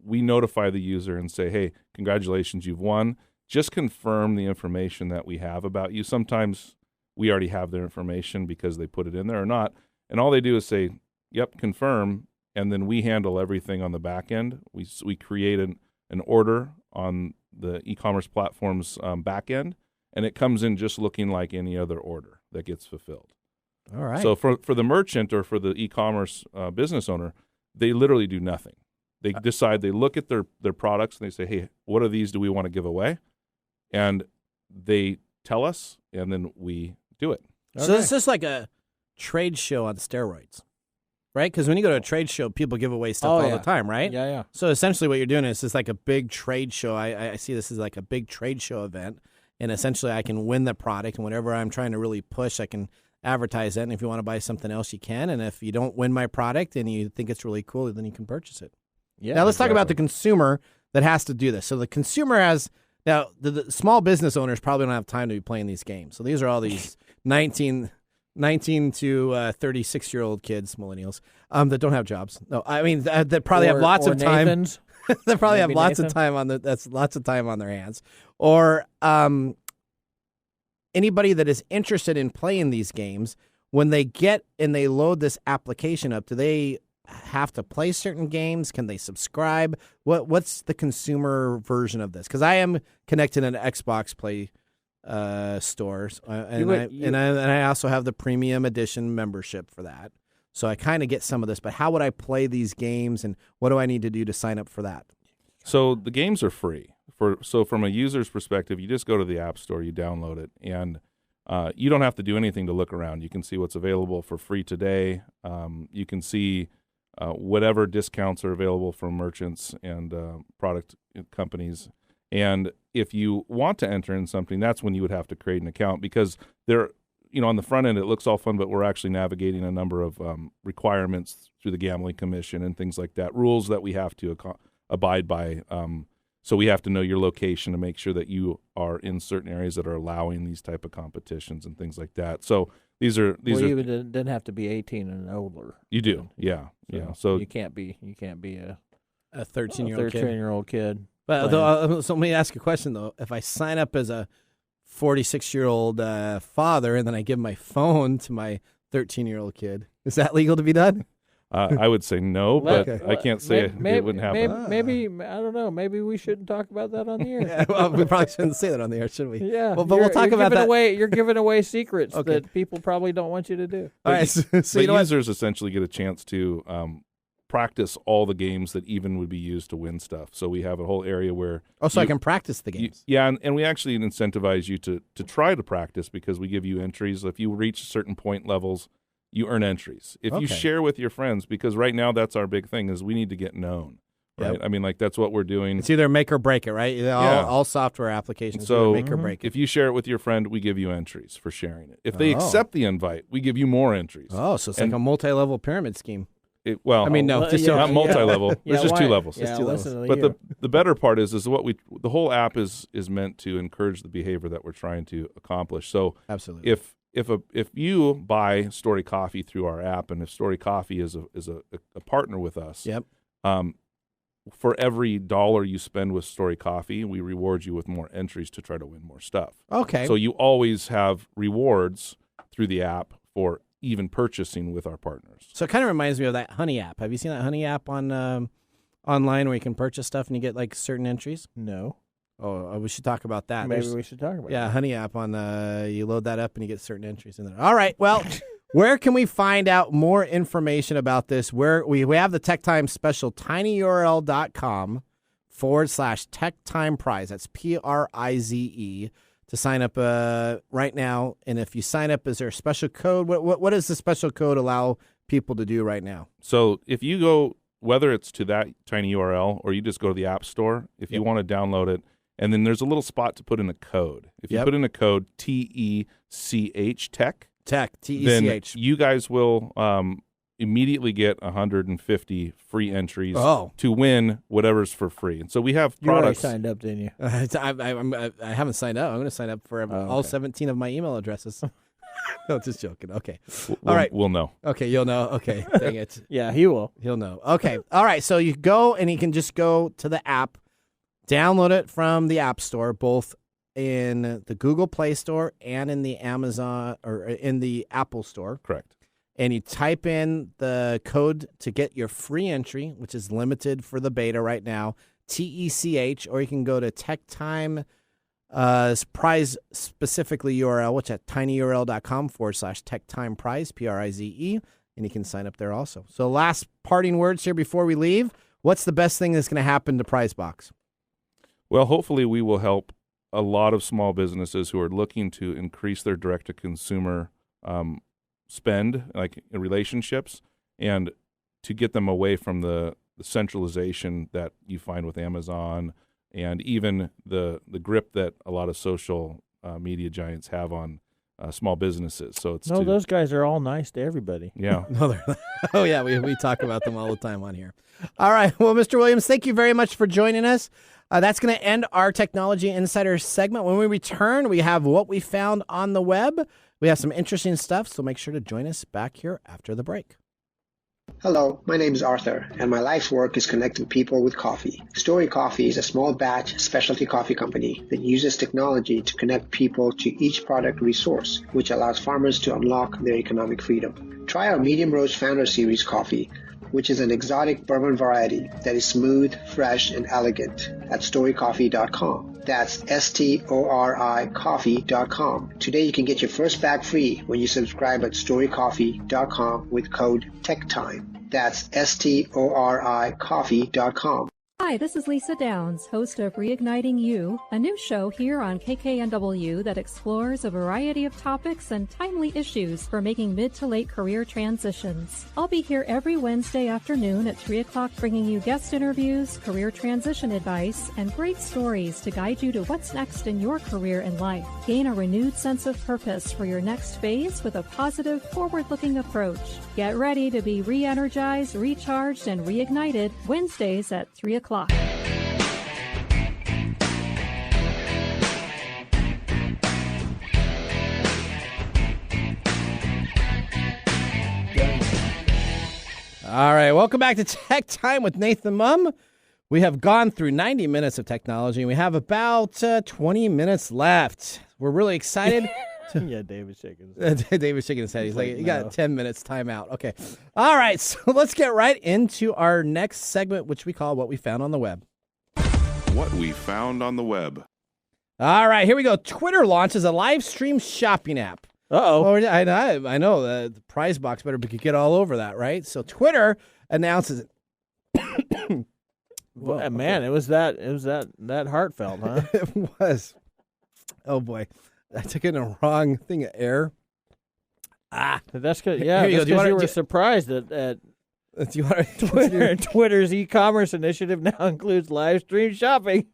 we notify the user and say, "Hey, congratulations, you've won. Just confirm the information that we have about you." Sometimes we already have their information because they put it in there or not, and all they do is say, "Yep, confirm," and then we handle everything on the back end. We create an order on the e-commerce platform's back end, and it comes in just looking like any other order that gets fulfilled. All right. So for the merchant or for the e-commerce business owner, they literally do nothing. They decide, they look at their products, and they say, hey, what of these do we want to give away? And they tell us, and then we do it. So this is like a trade show on steroids. Right? Because when you go to a trade show, people give away stuff all the time, right? Yeah. So essentially what you're doing is it's like a big trade show. I see this as like a big trade show event. And essentially I can win the product. And whatever I'm trying to really push, I can advertise it. And if you want to buy something else, you can. And if you don't win my product and you think it's really cool, then you can purchase it. Yeah. Now let's talk about the consumer that has to do this. So the consumer has... Now, the small business owners probably don't have time to be playing these games. So these are all these 19 to 36-year-old kids, millennials, that don't have jobs. No, I mean that probably have lots of time. They probably have lots of time lots of time on their hands. Or anybody that is interested in playing these games when they get and they load this application up, do they have to play certain games? Can they subscribe? What's the consumer version of this? Because I am connected to Xbox Play stores, and I also have the premium edition membership for that. So I kind of get some of this, but how would I play these games, and what do I need to do to sign up for that? So the games are free. So from a user's perspective, you just go to the App Store, you download it, and you don't have to do anything to look around. You can see what's available for free today. You can see whatever discounts are available from merchants and product companies. And if you want to enter in something, that's when you would have to create an account, because there, on the front end, it looks all fun, but we're actually navigating a number of requirements through the Gambling Commission and things like that, rules that we have to abide by. So we have to know your location to make sure that you are in certain areas that are allowing these type of competitions and things like that. So these are you didn't have to be 18 and older. You do, yeah. So you can't be a 13-year-old kid. But so let me ask you a question though. If I sign up as a 46-year-old father and then I give my phone to my 13-year-old kid, is that legal to be done? I would say no, but I can't say it wouldn't happen. Maybe I don't know. Maybe we shouldn't talk about that on the air. Yeah, well, we probably shouldn't say that on the air, should we? Yeah. Well, but we'll talk about that. You're giving away secrets that people probably don't want you to do. All right. So users essentially get a chance to practice all the games that even would be used to win stuff. So we have a whole area where I can practice the games. And we actually incentivize you to try to practice, because we give you entries. If you reach certain point levels, you earn entries. If you share with your friends, because right now that's our big thing, is we need to get known. Right? Yep. I mean, that's what we're doing. It's either make or break it, right? All software applications make or break it. If you share it with your friend, we give you entries for sharing it. If they accept the invite, we give you more entries. Oh, so it's like a multi-level pyramid scheme. Not multi-level. There's just two levels. Yeah, But the better part is the whole app is meant to encourage the behavior that we're trying to accomplish. So absolutely, if you buy Story Coffee through our app, and if Story Coffee is a partner with us, for every $1 you spend with Story Coffee, we reward you with more entries to try to win more stuff. Okay. So you always have rewards through the app for even purchasing with our partners. So it kind of reminds me of that Honey app. Have you seen that Honey app on online where you can purchase stuff and you get like certain entries? No. Oh, we should talk about that. Maybe we should talk about that. Yeah, Honey app on you load that up and you get certain entries in there. All right. Well, where can we find out more information about this? Where we have the TechTime special, tinyurl.com/TechTime Prize. That's Prize to sign up right now. And if you sign up, is there a special code? What does the special code allow people to do right now? So if you go, whether it's to that tiny URL or you just go to the App Store, if you want to download it, and then there's a little spot to put in a code. If you put in a code TECH, TECH, then you guys will immediately get 150 free entries to win whatever's for free. And so we have products. You already signed up, didn't you? I haven't signed up. I'm going to sign up for all 17 of my email addresses. No, just joking. Okay. All right. We'll know. Okay, you'll know. Okay. Dang it. Yeah, he will. He'll know. Okay. All right. So you go and you can just go to the app, download it from the App Store, both in the Google Play Store and in the Amazon or in the Apple Store. Correct. And you type in the code to get your free entry, which is limited for the beta right now, TECH, or you can go to TechTime Prize specifically URL, which at tinyurl.com/TechTime Prize, Prize, and you can sign up there also. So last parting words here before we leave. What's the best thing that's going to happen to Pryzebox? Well, hopefully we will help a lot of small businesses who are looking to increase their direct-to-consumer spend, like in relationships, and to get them away from the centralization that you find with Amazon and even the grip that a lot of social media giants have on small businesses. So it's those guys are all nice to everybody. Yeah. Oh yeah, we talk about them all the time on here. All right, well, Mr. Williams, thank you very much for joining us. That's going to end our Technology Insider segment. When we return, we have what we found on the web. We have some interesting stuff, so make sure to join us back here after the break. Hello, my name is Arthur, and my life's work is connecting people with coffee. Story Coffee is a small batch specialty coffee company that uses technology to connect people to each product resource, which allows farmers to unlock their economic freedom. Try our Medium Roast Founder Series coffee, which is an exotic bourbon variety that is smooth, fresh, and elegant at storycoffee.com. That's STORI coffee.com. Today you can get your first bag free when you subscribe at storycoffee.com with code TechTime. That's STORI coffee.com. Hi, this is Lisa Downs, host of Reigniting You, a new show here on KKNW that explores a variety of topics and timely issues for making mid to late career transitions. I'll be here every Wednesday afternoon at 3 o'clock bringing you guest interviews, career transition advice, and great stories to guide you to what's next in your career and life. Gain a renewed sense of purpose for your next phase with a positive, forward-looking approach. Get ready to be re-energized, recharged, and reignited Wednesdays at 3 o'clock. All right, welcome back to Tech Time with Nathan Mumm. We have gone through 90 minutes of technology, and we have about 20 minutes left. We're really excited. Yeah, David's shaking his head. David's shaking his head. He's like, you no. got 10 minutes timeout. Okay. All right, so let's get right into our next segment, which we call What We Found on the Web. What we found on the web. All right, here we go. Twitter launches a live stream shopping app. Uh-oh. Oh, I know. The Pryzebox better get all over that, right? So Twitter announces it. Well, man, it was that heartfelt, huh? It was. Oh, boy. I took in a wrong thing of air. That's good. Yeah, Here you that's go. because you were surprised at Do you want Twitter's e-commerce initiative now includes live stream shopping.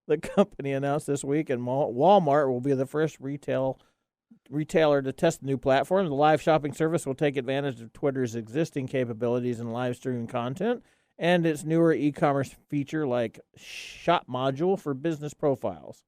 The company announced this week, and Walmart will be the first retailer to test the new platform. The live shopping service will take advantage of Twitter's existing capabilities in live streaming content and its newer e-commerce feature like shop module for business profiles.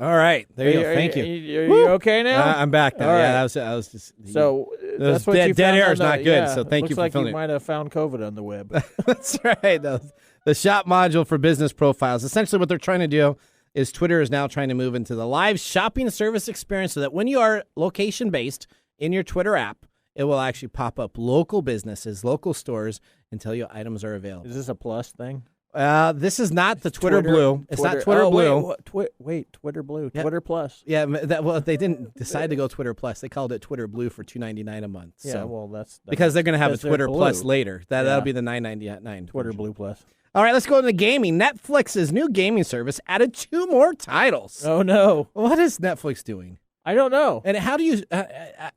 All right. There you go. Thank you. Are you okay now? I'm back now. All Yeah, right. I was just. So that's what you dead found air on is not the- good. yeah, So thank you for looks like filling you it. might have found COVID on the web. That's right. The shop module for business profiles. Essentially, what they're trying to do is Twitter is now trying to move into the live shopping service experience so that when you are location-based in your Twitter app, it will actually pop up local businesses, local stores, and tell you items are available. Is this a plus thing? This is not the Twitter Blue. It's not Twitter Blue. Wait, Twitter Blue. Yeah. Twitter Plus. Yeah, well, they didn't decide to go Twitter Plus. They called it Twitter Blue for $2.99 a month. Yeah, So, well, that's because they're going to have a because they're Twitter Plus blue. later. That'll Yeah. be the $9.99. Twitter version. Blue Plus. All right, let's go into gaming. Netflix's new gaming service added 2 more titles. Oh no, What is Netflix doing? I don't know. And how do you?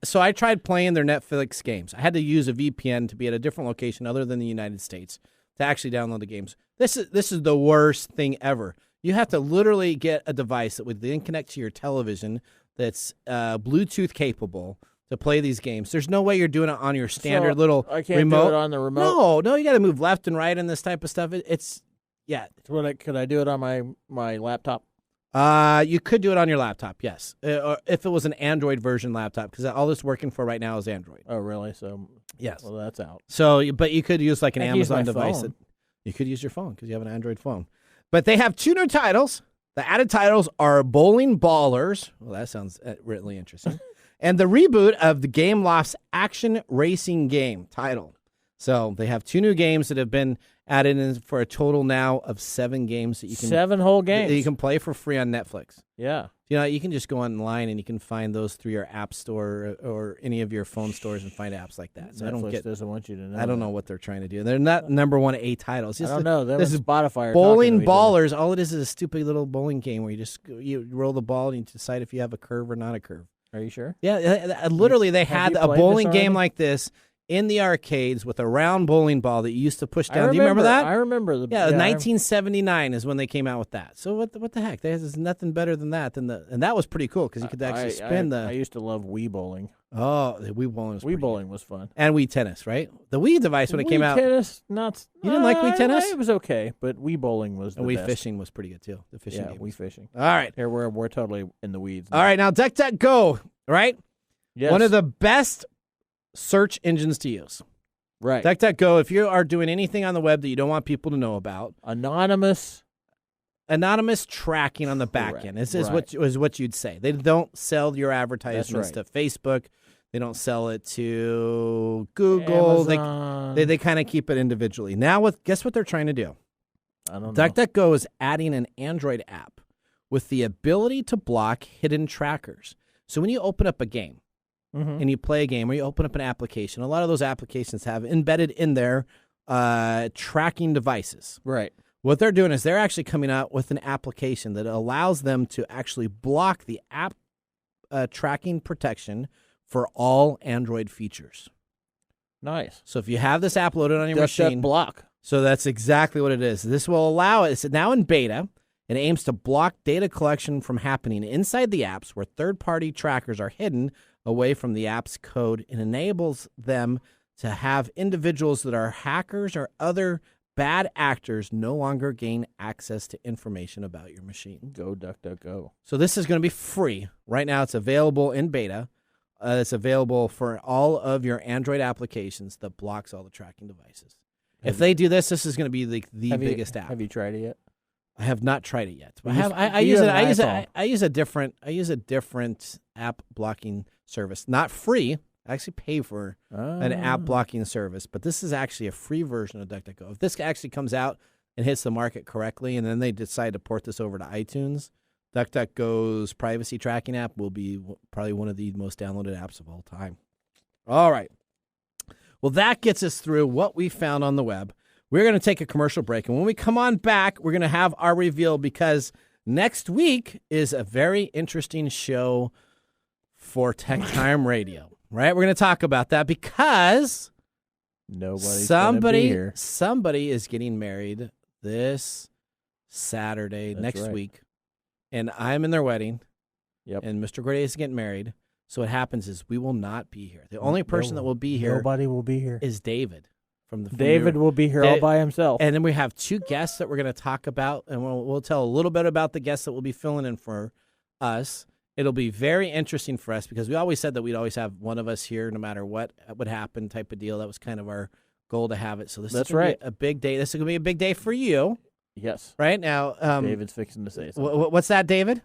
So I tried playing their Netflix games. I had to use a VPN to be at a different location other than the United States to actually download the games. This is the worst thing ever. You have to literally get a device that would then connect to your television that's Bluetooth capable to play these games. There's no way you're doing it on your standard So, little I can't remote. do it on the remote. No, you got to move left and right and this type of stuff. It's Could I do it on my laptop? You could do it on your laptop, yes. Or if it was an Android version laptop, because all it's working for right now is Android. Oh, really? So Yes. well, that's out. So, but you could use like an I can use Amazon my device. phone. You could use your phone because you have an Android phone. But they have 2 new titles. The added titles are Bowling Ballers. Well, that sounds really interesting. And the reboot of the Game Loft's action racing game title. So they have 2 new games that have been added in for a total now of 7 games that you can 7 whole games. that you can play for free on Netflix. Yeah. You know, you can just go online and you can find those through your app store or any of your phone stores and find apps like that. So Netflix doesn't want you to know. I don't know what they're trying to do. They're not number 1 A titles. I don't know. This is Spotify. Bowling Ballers. All it is a stupid little bowling game where you roll the ball and you decide if you have a curve or not a curve. Are you sure? Yeah, literally they Have had you a played bowling this game already? like this in the arcades with a round bowling ball that you used to push down. Do you remember that? I remember the. Yeah, 1979 is when they came out with that. So what the heck? There's nothing better than that. And that was pretty cool because you could actually spin I used to love Wii bowling. Oh, the Wii bowling was Wii bowling was fun. And Wii tennis, right? The Wii device when it came out. Tennis, not. You didn't like Wii tennis? It was okay, but Wii bowling was the And Wii best. fishing was pretty good too. The fishing Yeah, game. Wii fishing. All right. Here we're totally in the weeds. All right, now DuckDuckGo, right? Yes. One of the best search engines to use. Right. DuckDuckGo, if you are doing anything on the web that you don't want people to know about. Anonymous tracking on the back Correct. end is Right. what you'd say. They don't sell your advertisements to Facebook. They don't sell it to Google. Amazon. They kind of keep it individually. Now, guess what they're trying to do? I don't know. DuckDuckGo is adding an Android app with the ability to block hidden trackers. So when you open up a game and you play a game or you open up an application, a lot of those applications have embedded in there tracking devices. Right. What they're doing is they're actually coming out with an application that allows them to actually block the app tracking protection for all Android features. Nice. So if you have this app loaded on your machine, block. so that's exactly what it is. This will allow it. It's now in beta. It aims to block data collection from happening inside the apps where third-party trackers are hidden away from the app's code and enables them to have individuals that are hackers or other bad actors no longer gain access to information about your machine. Go DuckDuckGo. So this is going to be free. Right now it's available in beta. It's available for all of your Android applications that blocks all the tracking devices. If they do this, this is going to be the biggest app. Have you tried it yet? I have not tried it yet. But I use a different app blocking service. Not free. I actually pay for an app blocking service, but this is actually a free version of DuckDuckGo. If this actually comes out and hits the market correctly, and then they decide to port this over to iTunes, DuckDuckGo's privacy tracking app will be probably one of the most downloaded apps of all time. All right. Well, that gets us through what we found on the web. We're going to take a commercial break, and when we come on back, we're going to have our reveal because next week is a very interesting show for TechTime Radio, right? We're going to talk about that because somebody is getting married this Saturday, next week, and I'm in their wedding, and Mr. Gordy is getting married. So what happens is we will not be here. The only person that will be here, nobody will be here, is David. David will be here all by himself. And then we have two guests that we're going to talk about, and we'll tell a little bit about the guests that will be filling in for us. It'll be very interesting for us because we always said that we'd always have one of us here no matter what would happen type of deal. That was kind of our goal to have it. So this is going to be a big day. This is going to be a big day for you. Yes. Right now. David's fixing to say something. What's that, David?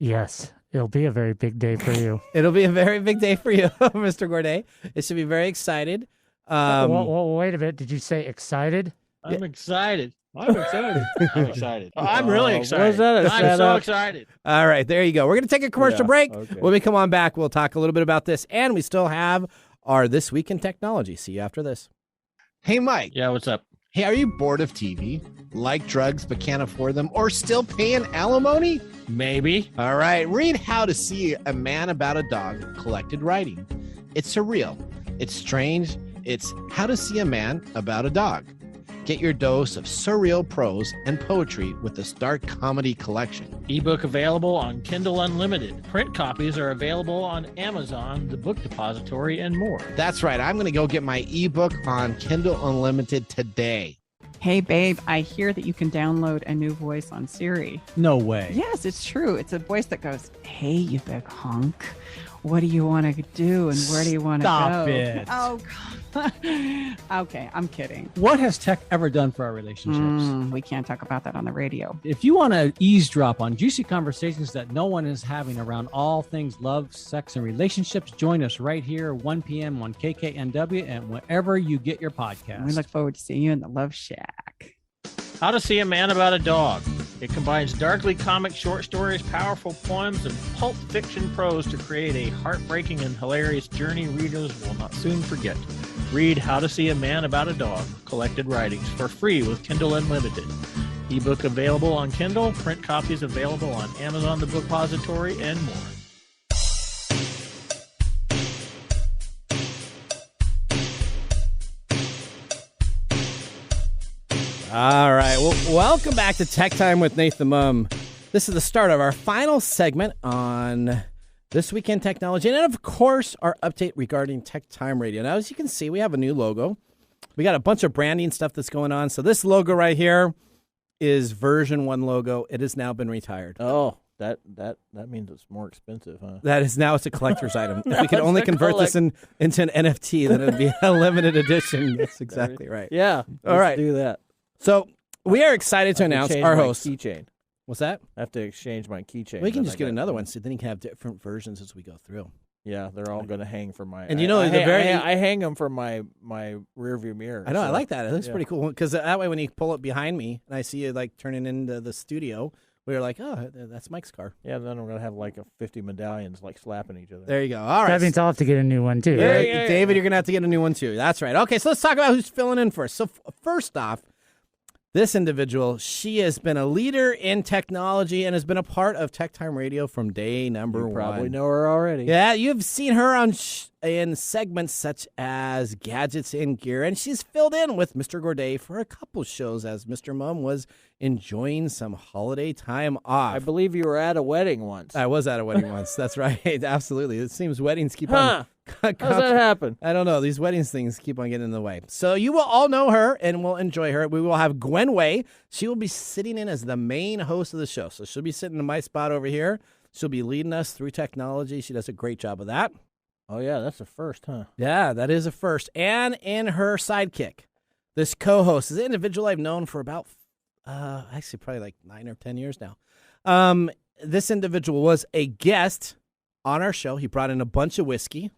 Yes. It'll be a very big day for you. It'll be a very big day for you, Mr. Gorday. It should be very excited. Well, wait a minute. Did you say excited? I'm excited. I'm excited. I'm excited. I'm really excited. Was that I'm so excited. All right, there you go. We're going to take a commercial break. Okay. When we come on back, we'll talk a little bit about this. And we still have our This Week in Technology. See you after this. Hey, Mike. Yeah, what's up? Hey, are you bored of TV? Like drugs but can't afford them? Or still paying alimony? Maybe. All right, read How to See a Man About a Dog, collected writing. It's surreal. It's strange. It's How to See a Man About a Dog. Get your dose of surreal prose and poetry with this dark comedy collection. Ebook available on Kindle Unlimited. Print copies are available on Amazon, the Book Depository, and more. That's right. I'm going to go get my ebook on Kindle Unlimited today. Hey, babe, I hear that you can download a new voice on Siri. No way. Yes, it's true. It's a voice that goes, hey, you big hunk. What do you want to do and where do you want to go? Stop it. Oh, God. Okay, I'm kidding. What has tech ever done for our relationships? We can't talk about that on the radio. If you want to eavesdrop on juicy conversations that no one is having around all things love, sex, and relationships, join us right here, 1 p.m. on KKNW and wherever you get your podcast. We look forward to seeing you in the Love Shack. How to See a Man About a Dog. It combines darkly comic short stories, powerful poems, and pulp fiction prose to create a heartbreaking and hilarious journey readers will not soon forget. Read How to See a Man About a Dog, collected writings, for free with Kindle Unlimited. Ebook available on Kindle, print copies available on Amazon, the Book Depository, and more. All right. Well, welcome back to Tech Time with Nathan Mumm. This is the start of our final segment on This Week in Technology. And of course, our update regarding Tech Time Radio. Now, as you can see, we have a new logo. We got a bunch of branding stuff that's going on. So this logo right here is version 1 logo. It has now been retired. Oh. That means it's more expensive, huh? That is now it's a collector's item. If we could only convert this into an NFT, then it would be a limited edition. That's exactly right. Yeah. All right. Do that. So we are excited to announce our host. Keychain. What's that? I have to exchange my keychain. We can just get another one, so then you can have different versions as we go through. Yeah, they're all going to hang from my. And I hang them from my rearview mirror. I know, I like that. It looks pretty cool because that way, when you pull it behind me and I see you like turning into the studio, we're like, oh, that's Mike's car. Yeah, then I'm going to have like 50 medallions like slapping each other. There you go. All right. That means I'll have to get a new one too. Right? David, you're going to have to get a new one too. That's right. Okay, so let's talk about who's filling in for us. So first off, this individual, she has been a leader in technology and has been a part of TechTime Radio from day number one. You probably know her already. Yeah, you've seen her on in segments such as Gadgets and Gear, and she's filled in with Mr. Gourdet for a couple shows as Mr. Mumm was enjoying some holiday time off. I believe you were at a wedding once. I was at a wedding once. That's right. Absolutely. It seems weddings keep on. How's that happen? I don't know. These weddings things keep on getting in the way. So you will all know her and will enjoy her. We will have Gwen Way. She will be sitting in as the main host of the show. So she'll be sitting in my spot over here. She'll be leading us through technology. She does a great job of that. Oh, yeah. That's a first, huh? Yeah, that is a first. And in her sidekick, this co-host is an individual I've known for about, actually probably like 9 or 10 years now. This individual was a guest on our show. He brought in a bunch of whiskey.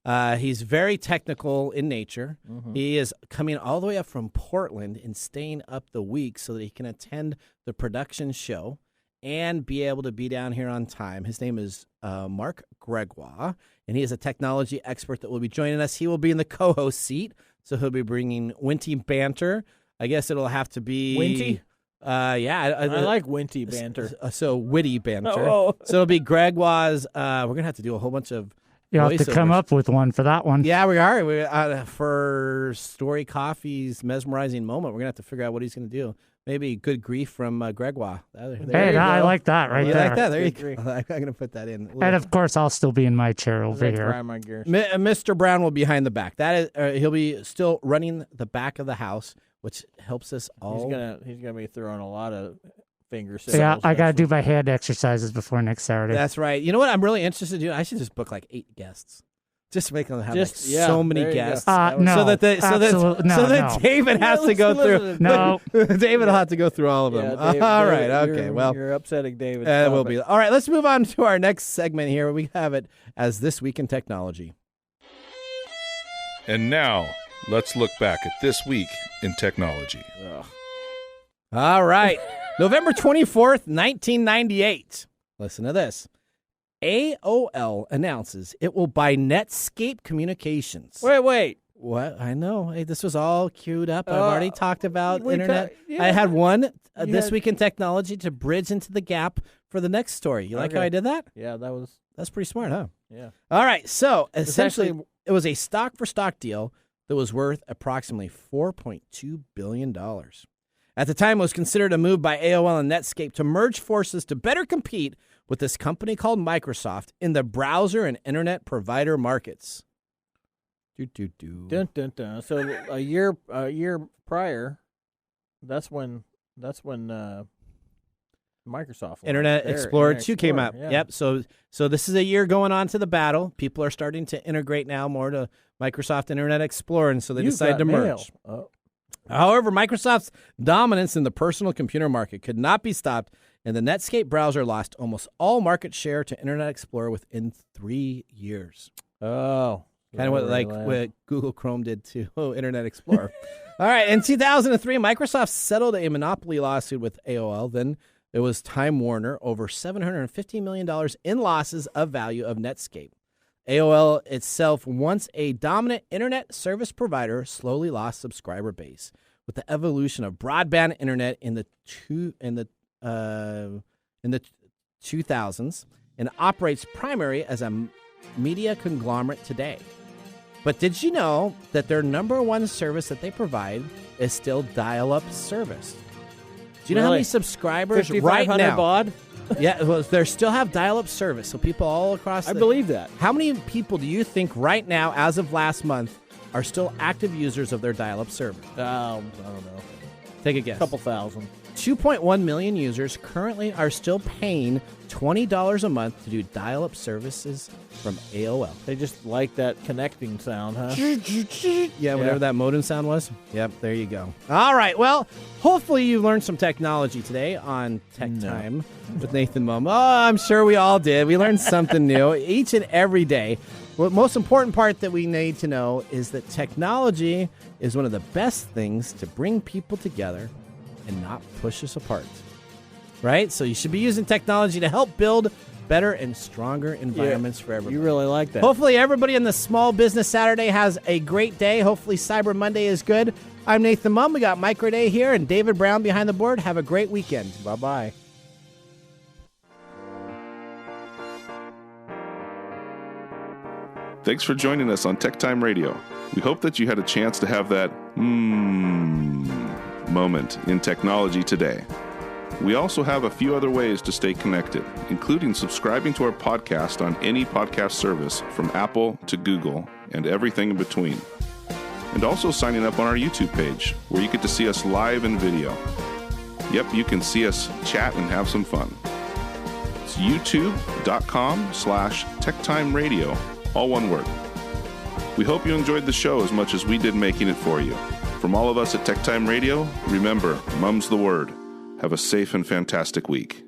He's very technical in nature. Mm-hmm. He is coming all the way up from Portland and staying up the week so that he can attend the production show and be able to be down here on time. His name is Mark Gregoire, and he is a technology expert that will be joining us. He will be in the co-host seat, so he'll be bringing Winty banter. I guess it'll have to be... Winty? Yeah. I like Winty banter. So witty banter. Oh. So it'll be Gregoire's... we're going to have to do a whole bunch of... You'll have to come up with one for that one. Yeah, we are. For Story Coffee's mesmerizing moment, we're going to have to figure out what he's going to do. Maybe good grief from Gregoire. Hey, I like that right there. You like that? There you go. I'm going to put that in. And, of course, I'll still be in my chair over here. Mr. Brown will be behind the back. That is, he'll be still running the back of the house, which helps us all. He's gonna be throwing a lot of fingers. Yeah, I got to do my hand exercises before next Saturday. That's right. You know what I'm really interested in doing? I should just book like 8 guests. Just to make them have so many guests. No, so that David has to go through. No. David will have to go through all of them. David, all right. Okay. Well, you're upsetting David. We'll be. All right. Let's move on to our next segment here. We have it as This Week in Technology. And now, let's look back at this week in technology. Ugh. All right. November 24th, 1998. Listen to this. AOL announces it will buy Netscape Communications. Wait. What? I know. Hey, this was all queued up. I've already talked about internet. I had one This Week in Technology to bridge into the gap for the next story. You like how I did that? Yeah, that's pretty smart, huh? Yeah. All right. So essentially, it was a stock-for-stock deal that was worth approximately $4.2 billion. At the time, it was considered a move by AOL and Netscape to merge forces to better compete with this company called Microsoft in the browser and internet provider markets. Dun, dun, dun. So a year prior, that's when Microsoft Internet Explorer 2 came out. Yeah. Yep. So this is a year going on to the battle. People are starting to integrate now more to Microsoft Internet Explorer, and so they decide to merge. However, Microsoft's dominance in the personal computer market could not be stopped, and the Netscape browser lost almost all market share to Internet Explorer within 3 years. Oh. Kind of what Google Chrome did to Internet Explorer. All right. In 2003, Microsoft settled a monopoly lawsuit with AOL. Then it was Time Warner over $750 million in losses of value of Netscape. AOL itself, once a dominant internet service provider, slowly lost subscriber base with the evolution of broadband internet in the 2000s, and operates primarily as a media conglomerate today. But did you know that their number one service that they provide is still dial-up service? Do you know how many subscribers right now? Baud? Yeah, well, they still have dial-up service, so people all across I believe that. How many people do you think right now, as of last month, are still active users of their dial-up service? I don't know. Take a guess. Couple thousand. 2.1 million users currently are still paying $20 a month to do dial-up services from AOL. They just like that connecting sound, huh? Yeah, whatever that modem sound was. Yep, there you go. All right, well, hopefully you learned some technology today on Tech Time with Nathan Mumm. Oh, I'm sure we all did. We learned something new each and every day. Well, the most important part that we need to know is that technology is one of the best things to bring people together and not push us apart. Right? So you should be using technology to help build better and stronger environments for everybody. You really like that. Hopefully everybody in the Small Business Saturday has a great day. Hopefully Cyber Monday is good. I'm Nathan Mumm. We got Mike Day here and David Brown behind the board. Have a great weekend. Bye-bye. Thanks for joining us on Tech Time Radio. We hope that you had a chance to have that moment in technology today. We also have a few other ways to stay connected, including subscribing to our podcast on any podcast service from Apple to Google and everything in between. And also signing up on our YouTube page, where you get to see us live in video. Yep, you can see us chat and have some fun. It's youtube.com/techtimeradio, all one word. We hope you enjoyed the show as much as we did making it for you. From all of us at Tech Time Radio, remember, Mumm's the word. Have a safe and fantastic week.